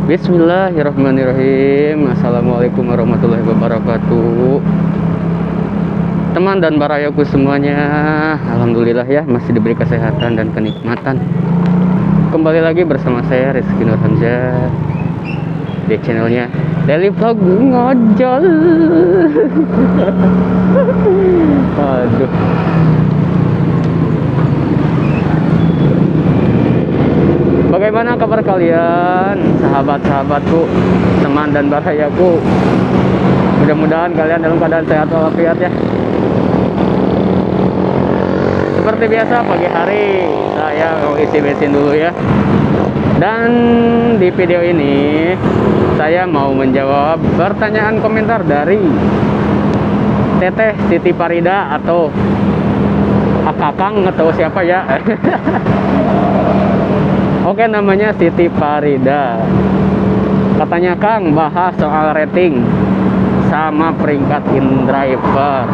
Bismillahirrahmanirrahim. Assalamualaikum warahmatullahi wabarakatuh. Teman dan barayaku semuanya, alhamdulillah ya masih diberi kesehatan dan kenikmatan. Kembali lagi bersama saya Rizky Nur Hamzah di channelnya Daily Vlog Ngojol. Aduh. Bagaimana kabar kalian, sahabat-sahabatku, teman dan barayaku? Mudah-mudahan kalian dalam keadaan sehat walafiat ya. Seperti biasa pagi hari saya mau isi bensin dulu ya. Dan di video ini saya mau menjawab pertanyaan komentar dari Teteh Siti Farida atau Akakang atau siapa ya. Oke, namanya Siti Farida. Katanya, Kang, bahas soal rating sama peringkat InDriver.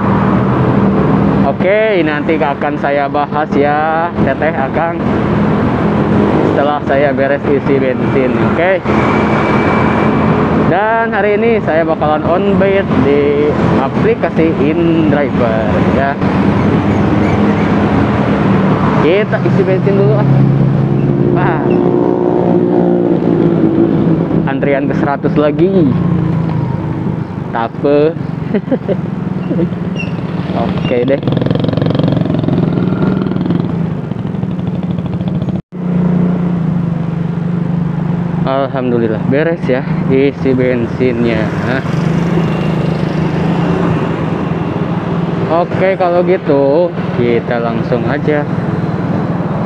Oke, nanti akan saya bahas ya, Teteh, Akang, setelah saya beres isi bensin. Oke. Dan hari ini saya bakalan on bid di aplikasi InDriver ya. Kita isi bensin dulu ah. Antrian ke 100 lagi. Tape. Oke deh. Alhamdulillah beres ya isi bensinnya. Oke, kalau gitu kita langsung aja.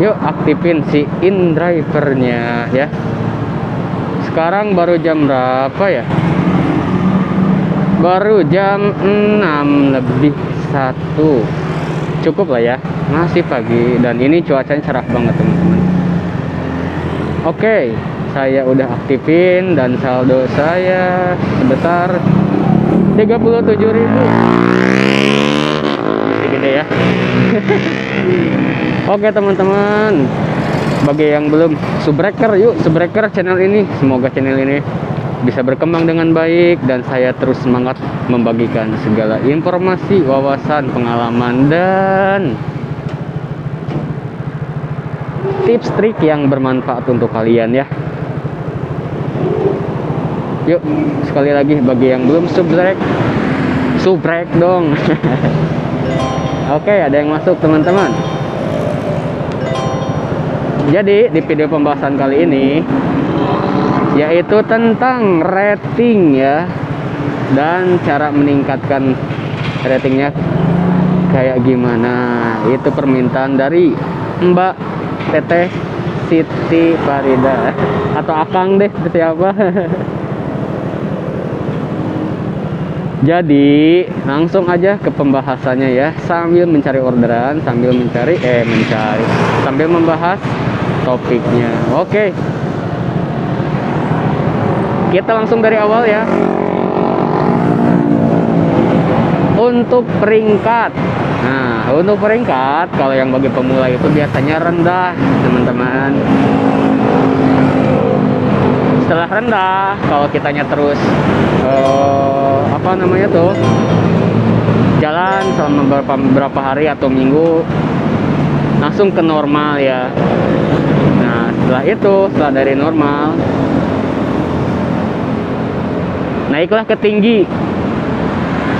Yuk aktifin si InDriver-nya ya. Sekarang baru jam berapa ya? Baru jam 6 lebih 1. Cukup lah ya, masih pagi dan ini cuacanya cerah banget teman-teman. Oke, saya udah aktifin dan saldo saya sebesar 37.000. Masih gede ya. Oke teman-teman, bagi yang belum subscriber, yuk subscriber channel ini. Semoga channel ini bisa berkembang dengan baik dan saya terus semangat membagikan segala informasi, wawasan, pengalaman dan tips trik yang bermanfaat untuk kalian ya. Yuk sekali lagi bagi yang belum subscribe dong. Oke, ada yang masuk teman-teman. Jadi di video pembahasan kali ini yaitu tentang rating ya, dan cara meningkatkan ratingnya kayak gimana. Itu permintaan dari Mbak Teteh Siti Farida atau Akang deh, siapa. Jadi langsung aja ke pembahasannya ya, sambil mencari orderan, sambil sambil membahas topiknya. Oke, kita langsung dari awal ya. Untuk peringkat, nah untuk peringkat kalau yang bagi pemula itu biasanya rendah teman-teman. Setelah rendah, kalau kitanya terus jalan selama beberapa hari atau minggu, langsung ke normal ya. Nah setelah dari normal naiklah ke tinggi.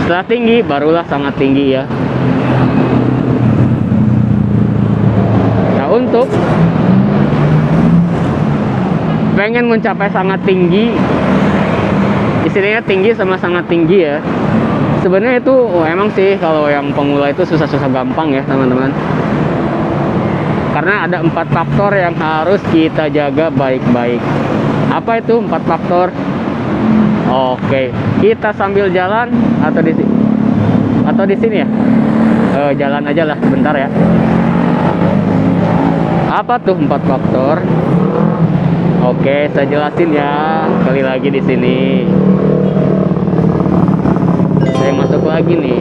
Setelah tinggi barulah sangat tinggi ya. Nah untuk pengen mencapai sangat tinggi, istilahnya tinggi sama sangat tinggi ya. Sebenarnya itu emang sih kalau yang pemula itu susah-susah gampang ya teman-teman. Karena ada 4 faktor yang harus kita jaga baik-baik. Apa itu 4 faktor? Oke, kita sambil jalan atau di sini ya. Jalan aja lah sebentar ya. Apa tuh 4 faktor? Oke, saya jelasin ya. Sekali lagi di sini. Saya masuk lagi nih.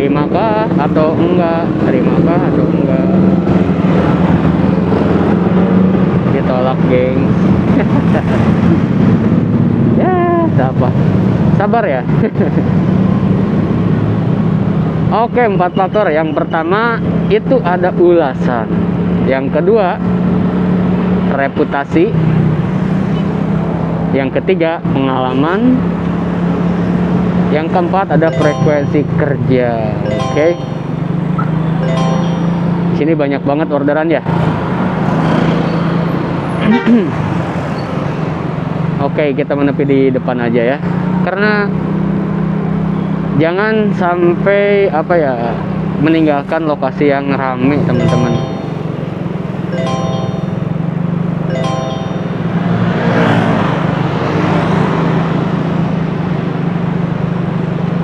terimakah atau enggak, terimakah atau enggak. Ditolak, gengs. Ya sabar ya. Oke, 4 faktor. Yang pertama itu ada ulasan, yang kedua reputasi, yang ketiga pengalaman, yang keempat ada frekuensi kerja. Oke, sini banyak banget orderan ya. Oke, kita menepi di depan aja ya, karena jangan sampai meninggalkan lokasi yang rame, teman-teman.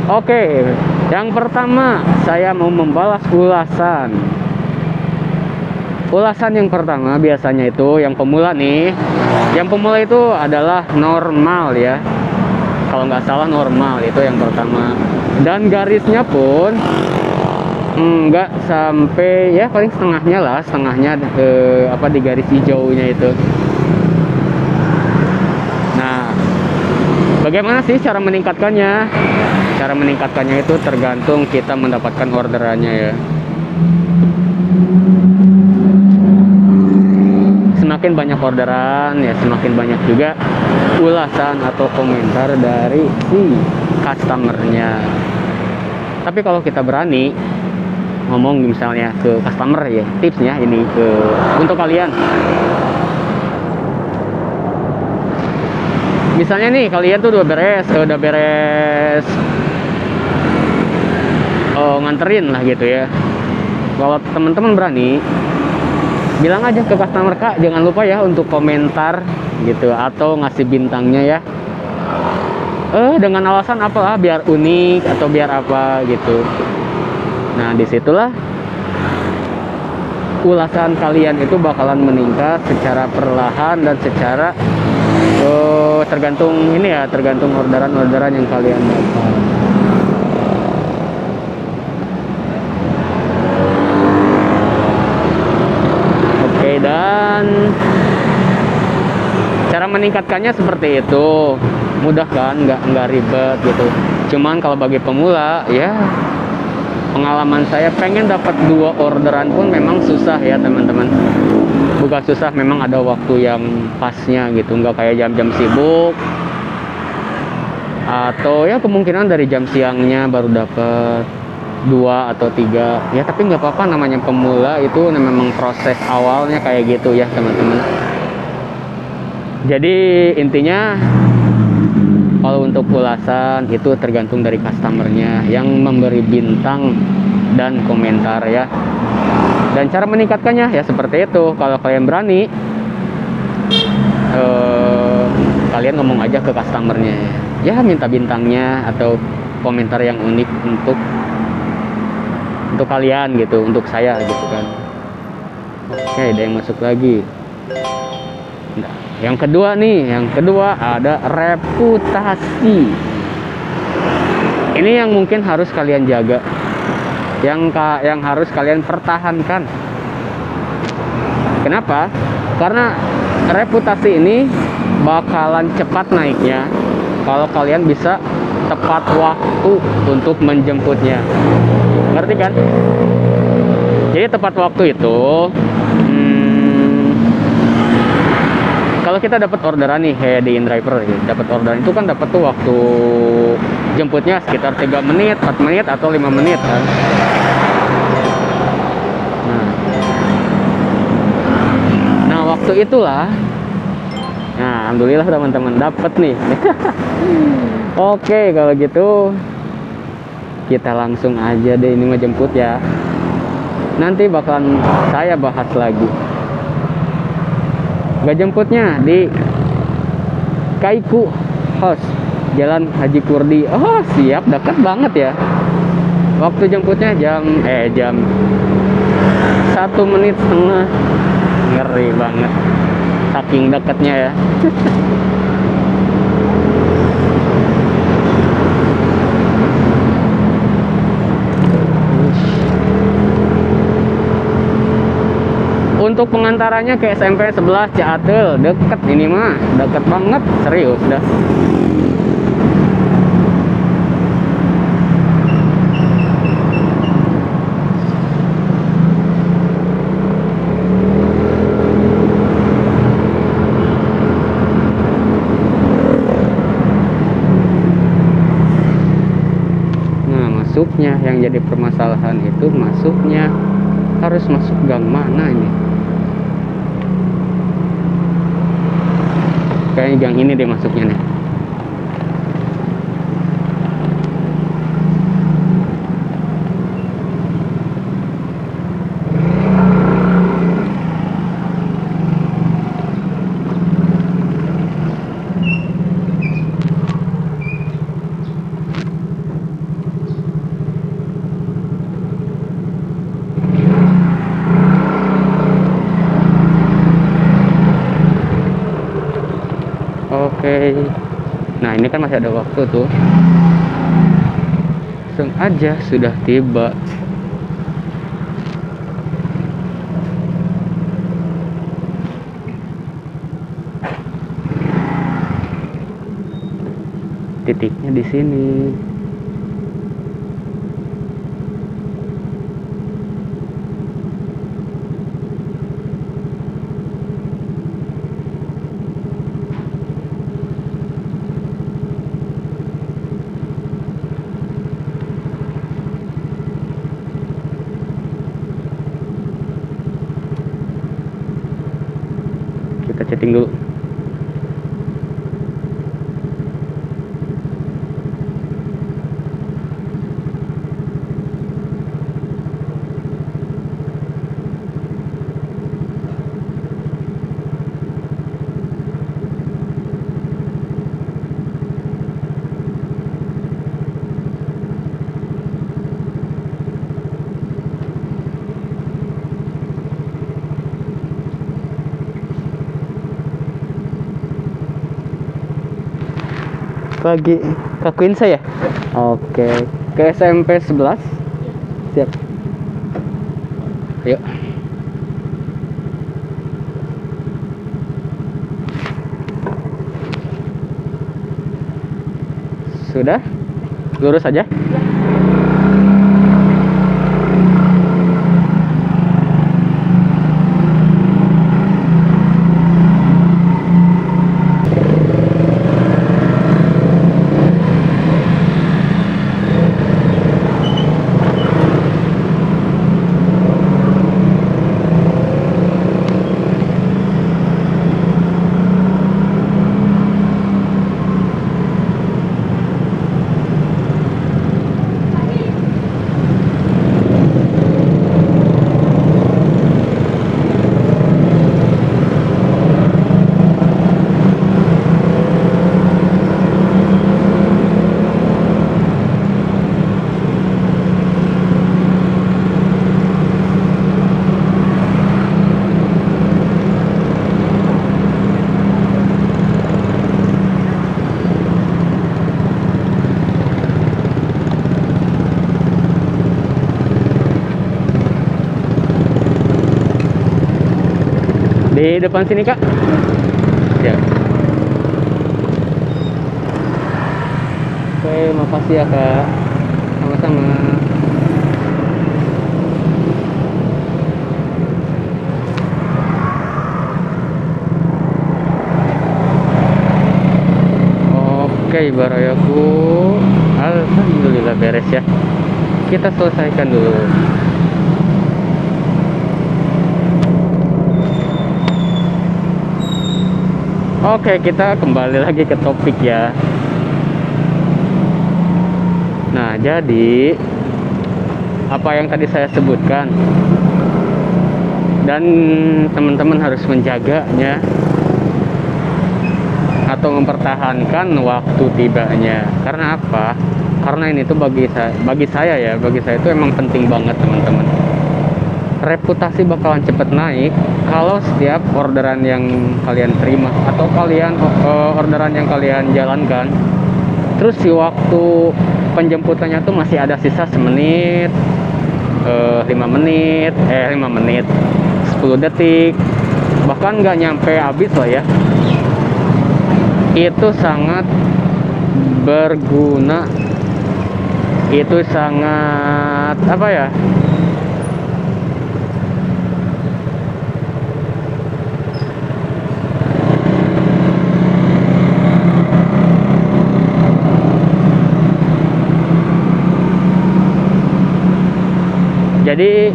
Oke, yang pertama saya mau membalas ulasan. Ulasan yang pertama biasanya itu yang pemula nih. Yang pemula itu adalah normal ya. Kalau nggak salah normal itu yang pertama. Dan garisnya pun nggak sampai ya, paling setengahnya lah, setengahnya di garis hijaunya itu. Nah, bagaimana sih cara meningkatkannya? Cara meningkatkannya itu tergantung kita mendapatkan orderannya ya. Semakin banyak orderan ya, semakin banyak juga ulasan atau komentar dari si customernya. Tapi kalau kita berani ngomong misalnya ke customer ya, tipsnya ini untuk kalian. Misalnya nih kalian tuh udah beres nganterin lah gitu ya. Kalau teman-teman berani, bilang aja ke customer, Kak, jangan lupa ya untuk komentar gitu, atau ngasih bintangnya ya. Dengan alasan apalah, biar unik atau biar apa gitu. Nah, disitulah ulasan kalian itu bakalan meningkat secara perlahan dan secara tergantung ini ya, tergantung orderan-orderan yang kalian dapat. Oke, dan cara meningkatkannya seperti itu. Mudah kan, nggak ribet gitu. Cuman kalau bagi pemula ya, pengalaman saya pengen dapat 2 orderan pun memang susah ya teman-teman. Bukan susah, memang ada waktu yang pasnya gitu, nggak kayak jam-jam sibuk, atau ya kemungkinan dari jam siangnya baru dapat 2 atau 3 ya. Tapi nggak apa-apa, namanya pemula itu memang proses awalnya kayak gitu ya teman-teman. Jadi intinya kalau untuk ulasan itu tergantung dari customernya yang memberi bintang dan komentar ya. Dan cara meningkatkannya ya seperti itu. Kalau kalian berani, kalian ngomong aja ke customernya ya, minta bintangnya atau komentar yang unik untuk kalian gitu, untuk saya gitu kan. Oke, ada yang masuk lagi. Nah, yang kedua ada reputasi. Ini yang mungkin harus kalian jaga, yang harus kalian pertahankan. Kenapa? Karena reputasi ini bakalan cepat naiknya kalau kalian bisa tepat waktu untuk menjemputnya. Ngerti kan? Jadi tepat waktu itu, kalau kita dapat orderan nih kayak di InDriver, dapat orderan itu kan dapat tuh waktu jemputnya sekitar 3 menit, 4 menit atau 5 menit kan. Nah, waktu itulah, nah alhamdulillah teman-teman dapat nih. Oke, kalau gitu kita langsung aja deh ini ngejemput ya. Nanti bakalan saya bahas lagi. Gak jemputnya di Kaiku House, Jalan Haji Kurdi. Oh siap, dekat banget ya. Waktu jemputnya jam 1,5 menit. Ngeri banget, saking dekatnya ya. Untuk pengantarannya ke SMP 11 Ciatel, deket ini mah, deket banget, serius dah. Masuknya yang jadi permasalahan itu masuknya harus masuk gang mana ini? Kayaknya gang ini deh masuknya nih. Oke, nah ini kan masih ada waktu tuh. Langsung aja sudah tiba. Titiknya di sini. Kita chatting dulu. Pagi kakuin saya. Oke, ke SMP 11. Siap. Yuk. Sudah? Lurus aja. Di depan sini, Kak. Ya. Oke, makasih ya, Kak. Sama-sama. Oke, barayaku. Alhamdulillah beres ya. Kita selesaikan dulu. Oke, kita kembali lagi ke topik ya. Nah, jadi apa yang tadi saya sebutkan, dan teman-teman harus menjaganya atau mempertahankan waktu tibanya. Karena apa? Karena ini tuh bagi saya itu emang penting banget, teman-teman. Reputasi bakalan cepet naik kalau setiap orderan yang kalian terima atau orderan yang kalian jalankan, terus si waktu penjemputannya tuh masih ada sisa semenit, 5 menit, 10 10 detik, bahkan nggak nyampe habis lah ya. Itu sangat berguna, itu sangat apa ya, jadi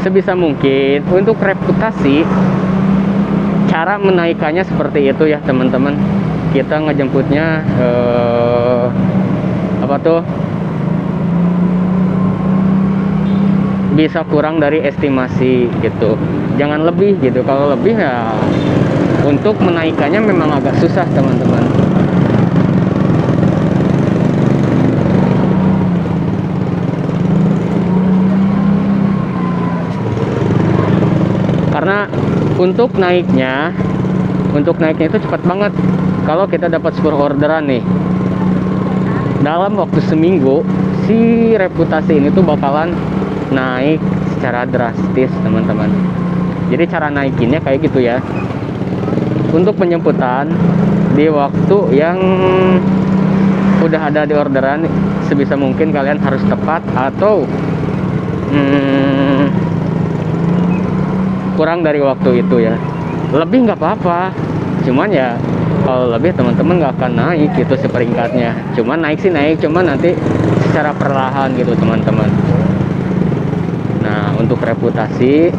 sebisa mungkin untuk reputasi, cara menaikkannya seperti itu ya teman-teman. Kita ngejemputnya apa tuh, bisa kurang dari estimasi gitu, jangan lebih gitu. Kalau lebih ya untuk menaikkannya memang agak susah teman-teman. Karena untuk naiknya itu cepat banget. Kalau kita dapat 10 orderan nih, dalam waktu seminggu si reputasi ini tuh bakalan naik secara drastis teman-teman. Jadi cara naikinnya kayak gitu ya. Untuk penjemputan di waktu yang udah ada di orderan, sebisa mungkin kalian harus tepat atau kurang dari waktu itu ya. Lebih nggak apa-apa, cuman ya kalau lebih teman-teman nggak akan naik gitu seperingkatnya. Cuman naik sih naik, cuman nanti secara perlahan gitu teman-teman. Nah untuk reputasi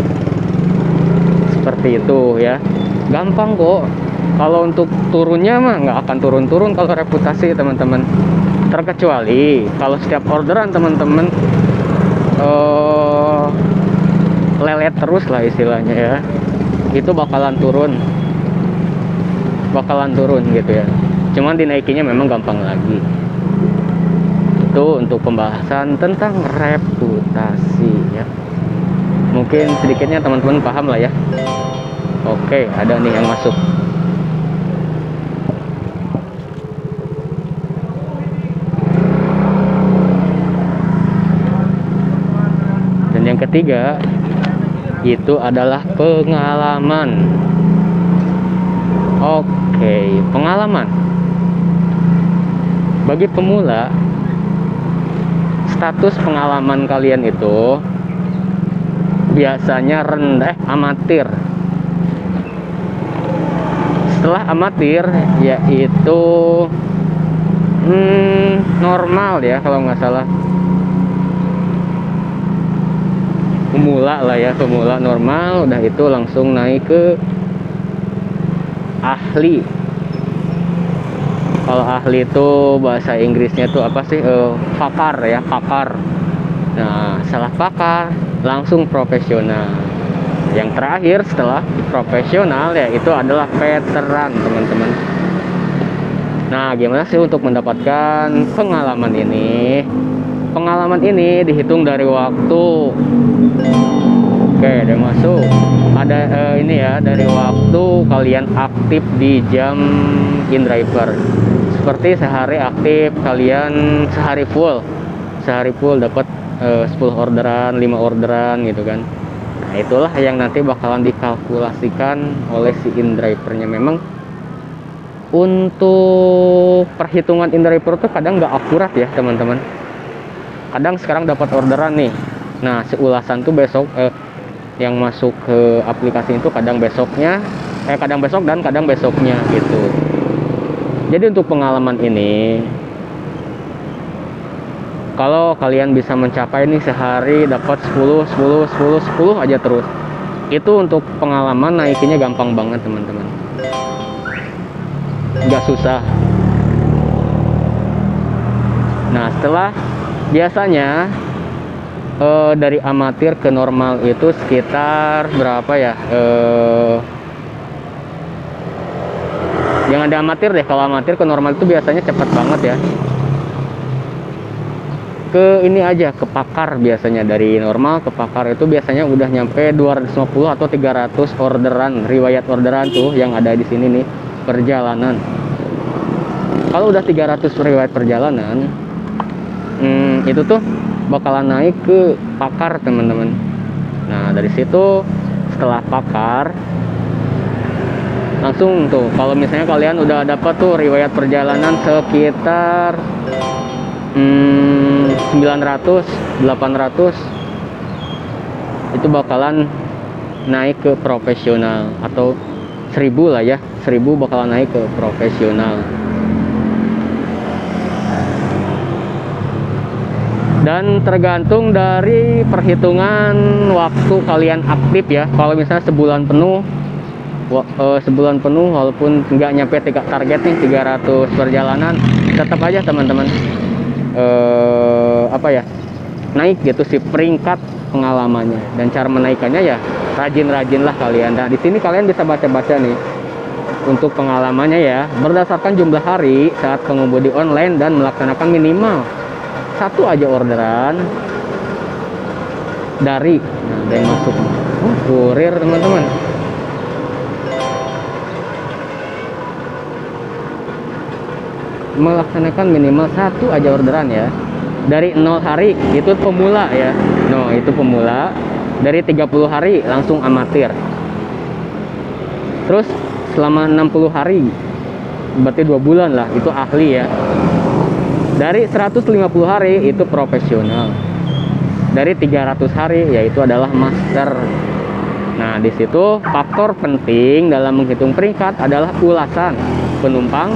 seperti itu ya, gampang kok. Kalau untuk turunnya mah nggak akan turun-turun kalau reputasi teman-teman, terkecuali kalau setiap orderan teman-teman lelet terus lah istilahnya ya, itu bakalan turun gitu ya. Cuman dinaikinya memang gampang lagi. Itu untuk pembahasan tentang reputasi ya. Mungkin sedikitnya teman-teman paham lah ya. Oke, ada nih yang masuk. Dan yang ketiga itu adalah pengalaman. Oke, pengalaman. Bagi pemula, status pengalaman kalian itu biasanya rendah, amatir. Setelah amatir yaitu normal ya kalau nggak salah. Pemula lah ya, pemula normal, udah itu langsung naik ke ahli. Kalau ahli itu bahasa Inggrisnya tuh apa sih, pakar ya, pakar. Nah setelah pakar langsung profesional. Yang terakhir setelah profesional ya itu adalah veteran teman-teman. Nah gimana sih untuk mendapatkan pengalaman ini? Pengalaman ini dihitung dari waktu. Oke, ada masuk. Ada ini ya, dari waktu kalian aktif di jam InDriver. Seperti sehari aktif kalian sehari full dapat 10 orderan, 5 orderan gitu kan. Nah, itulah yang nanti bakalan dikalkulasikan oleh si InDrivernya. Memang untuk perhitungan InDriver tuh kadang nggak akurat ya teman-teman. Kadang sekarang dapat orderan nih, nah si ulasan tuh besok yang masuk ke aplikasi itu kadang besoknya, kadang besok dan kadang besoknya gitu. Jadi untuk pengalaman ini, kalau kalian bisa mencapai nih sehari dapat 10 aja terus, itu untuk pengalaman naikinnya gampang banget teman-teman, nggak susah. Nah setelah biasanya dari amatir ke normal itu sekitar berapa ya, jangan di amatir deh, kalau amatir ke normal itu biasanya cepat banget ya. Ke ini aja, ke pakar biasanya, dari normal ke pakar itu biasanya udah nyampe 250 atau 300 orderan, riwayat orderan tuh yang ada di sini nih, perjalanan. Kalau udah 300 riwayat perjalanan, itu tuh bakalan naik ke pakar teman-teman. Nah dari situ setelah pakar langsung tuh. Kalau misalnya kalian udah dapat tuh riwayat perjalanan sekitar 900 800, itu bakalan naik ke profesional, atau 1000 lah ya, 1000 bakalan naik ke profesional. Dan tergantung dari perhitungan waktu kalian aktif ya. Kalau misalnya sebulan penuh walaupun nggak nyampe target nih 300 perjalanan, tetap aja teman-teman naik gitu sih peringkat pengalamannya. Dan cara menaikannya ya rajin-rajinlah kalian. Dan di sini kalian bisa baca-baca nih untuk pengalamannya ya, berdasarkan jumlah hari saat pengemudi online dan melaksanakan minimal 1 aja orderan dari ada yang masuk kurir teman-teman. Melaksanakan minimal 1 aja orderan ya, dari 0 hari itu pemula ya, itu pemula. Dari 30 hari langsung amatir. Terus selama 60 hari berarti 2 bulan lah, itu ahli ya. Dari 150 hari itu profesional. Dari 300 hari yaitu adalah master. Nah, di situ faktor penting dalam menghitung peringkat adalah ulasan penumpang,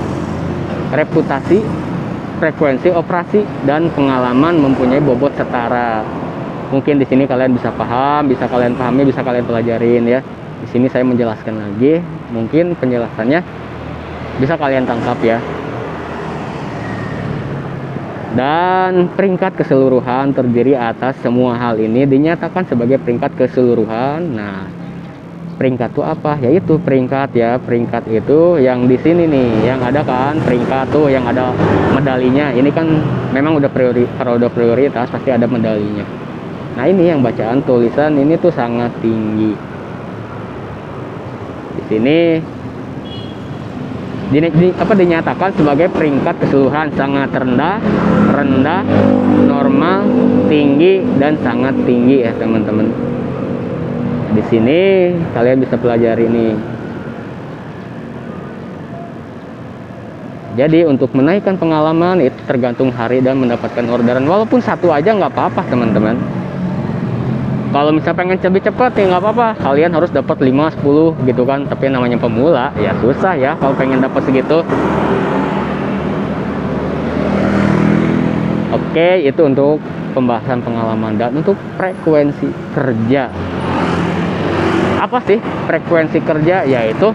reputasi, frekuensi operasi, dan pengalaman mempunyai bobot setara. Mungkin di sini kalian bisa paham, bisa kalian pahami, bisa kalian pelajarin ya. Di sini saya menjelaskan lagi, mungkin penjelasannya bisa kalian tangkap ya. Dan peringkat keseluruhan terdiri atas semua hal ini dinyatakan sebagai peringkat keseluruhan. Nah, peringkat itu apa? Yaitu peringkat ya. Peringkat itu yang di sini nih, yang ada kan peringkat tuh yang ada medalinya. Ini kan memang udah prioritas, pasti ada medalinya. Nah, ini yang bacaan tulisan ini tuh sangat tinggi. Di sini dinyatakan sebagai peringkat keseluruhan sangat rendah, normal, tinggi, dan sangat tinggi ya teman-teman. Di sini kalian bisa pelajari nih. Jadi untuk menaikkan pengalaman itu tergantung hari dan mendapatkan orderan. Walaupun 1 aja nggak apa-apa teman-teman. Kalau misalnya pengen lebih cepat ya nggak apa-apa, kalian harus dapat 5, 10 gitu kan. Tapi namanya pemula ya susah ya kalau pengen dapat segitu. Oke, itu untuk pembahasan pengalaman. Dan untuk frekuensi kerja, apa sih frekuensi kerja? Yaitu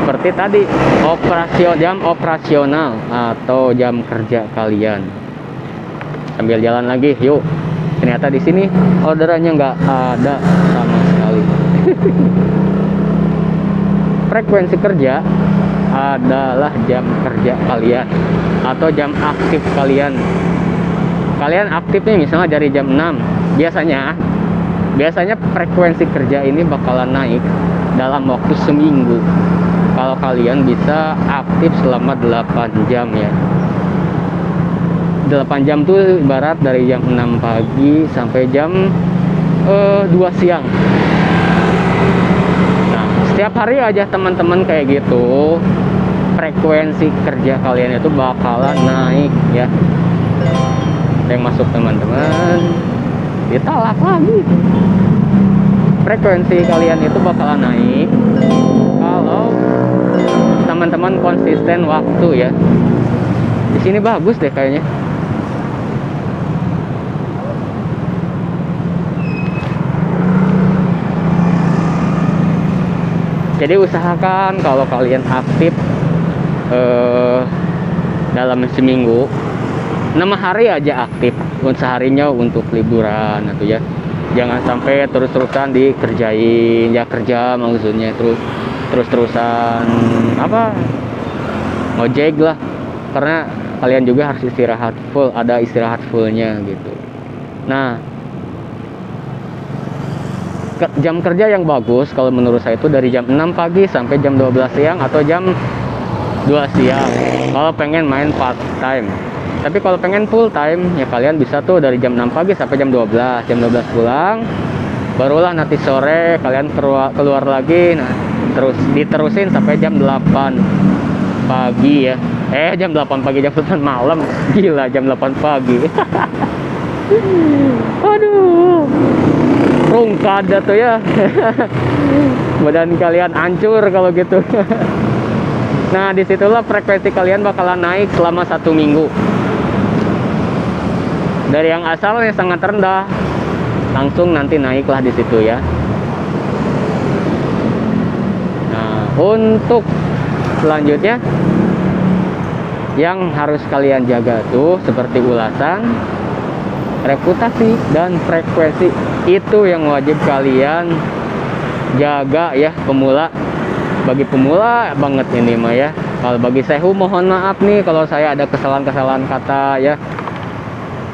seperti tadi, jam operasional atau jam kerja kalian. Sambil jalan lagi, yuk. Ternyata di sini orderannya nggak ada sama sekali. Frekuensi kerja adalah jam kerja kalian atau jam aktif kalian. Kalian aktifnya misalnya dari jam 6. Biasanya frekuensi kerja ini bakalan naik dalam waktu seminggu kalau kalian bisa aktif selama 8 jam ya. 8 jam tuh ibarat dari jam 6 pagi sampai jam 2 siang. Nah, setiap hari aja teman-teman kayak gitu, frekuensi kerja kalian itu bakalan naik ya. Yang masuk teman-teman, ditolak lagi. Frekuensi kalian itu bakalan naik kalau teman-teman konsisten waktu ya. Di sini bagus deh kayaknya. Jadi usahakan kalau kalian aktif dalam seminggu 6 hari aja aktif, seharinya untuk liburan atau ya. Jangan sampai terus-terusan dikerjain ya, kerja maksudnya terus-terusan ngojek lah, karena kalian juga harus istirahat full, ada istirahat fullnya gitu. Nah, jam kerja yang bagus kalau menurut saya itu dari jam 6 pagi sampai jam 12 siang atau jam 2 siang kalau pengen main part time. Tapi kalau pengen full time ya kalian bisa tuh dari jam 6 pagi sampai jam 12 pulang, barulah nanti sore kalian keluar lagi. Nah, terus diterusin sampai jam 8 pagi ya. Jam 8 pagi, jam 8 malam. Gila, jam 8 pagi. Aduh, rungkada tuh ya. Badan kalian hancur kalau gitu. Nah, disitulah frekuensi kalian bakalan naik selama 1 minggu. Dari yang asalnya sangat rendah, langsung nanti naiklah di situ ya. Nah, untuk selanjutnya yang harus kalian jaga tuh seperti ulasan, reputasi, dan frekuensi. Itu yang wajib kalian jaga ya, pemula. Bagi pemula banget ini mah ya. Kalau bagi Sehu mohon maaf nih kalau saya ada kesalahan-kesalahan kata ya.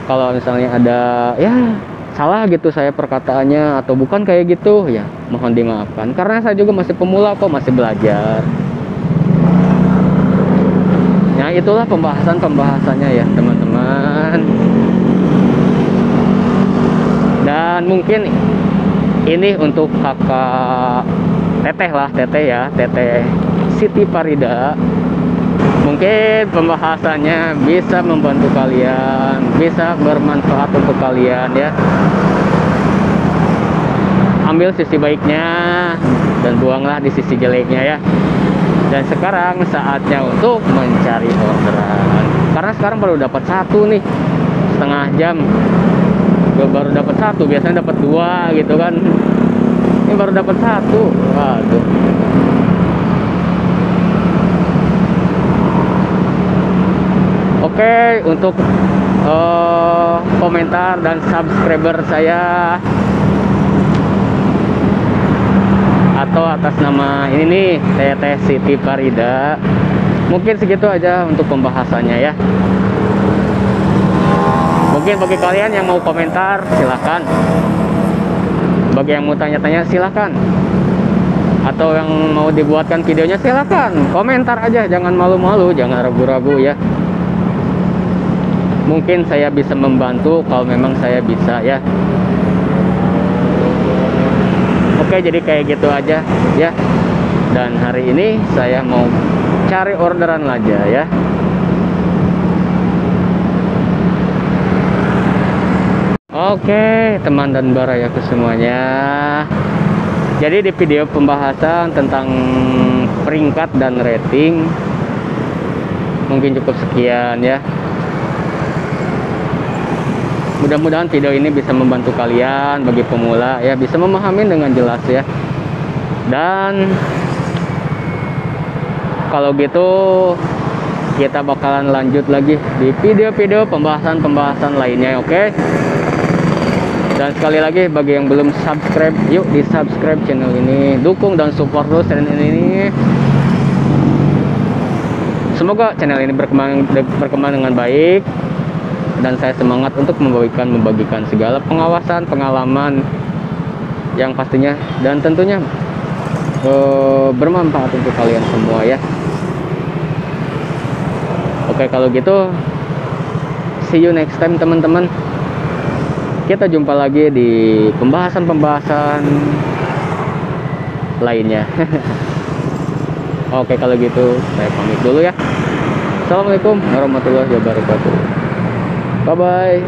Kalau misalnya ada ya salah gitu saya perkataannya atau bukan kayak gitu ya, mohon dimaafkan karena saya juga masih pemula kok, masih belajar. Nah, itulah pembahasannya ya teman-teman. Dan mungkin ini untuk kakak teteh lah, teteh ya, teteh Siti Farida. Mungkin pembahasannya bisa membantu kalian, bisa bermanfaat untuk kalian ya. Ambil sisi baiknya dan buanglah di sisi jeleknya ya. Dan sekarang saatnya untuk mencari orderan. Karena sekarang baru dapat 1 nih, setengah jam. Gue baru dapat 1, biasanya dapat 2 gitu kan. Ini baru dapat 1. Waduh. Oke, untuk komentar dan subscriber saya atau atas nama ini nih, Teteh Siti Farida, mungkin segitu aja untuk pembahasannya ya. Mungkin bagi kalian yang mau komentar silahkan, bagi yang mau tanya-tanya silahkan, atau yang mau dibuatkan videonya silahkan, komentar aja, jangan malu-malu, jangan ragu-ragu ya. Mungkin saya bisa membantu kalau memang saya bisa ya. Oke, jadi kayak gitu aja ya. Dan hari ini saya mau cari orderan aja ya. Oke, teman dan barayaku semuanya. Jadi di video pembahasan tentang peringkat dan rating mungkin cukup sekian ya. Mudah-mudahan video ini bisa membantu kalian bagi pemula ya, bisa memahami dengan jelas ya. Dan kalau gitu kita bakalan lanjut lagi di video-video pembahasan lainnya, oke? Dan sekali lagi bagi yang belum subscribe, yuk di subscribe channel ini, dukung dan support terus channel ini. Semoga channel ini berkembang dengan baik. Dan saya semangat untuk membagikan segala pengawasan, pengalaman yang pastinya dan tentunya bermanfaat untuk kalian semua ya. Oke, kalau gitu see you next time teman-teman. Kita jumpa lagi di pembahasan lainnya. Oke, kalau gitu saya pamit dulu ya. Assalamualaikum warahmatullahi wabarakatuh. Bye bye.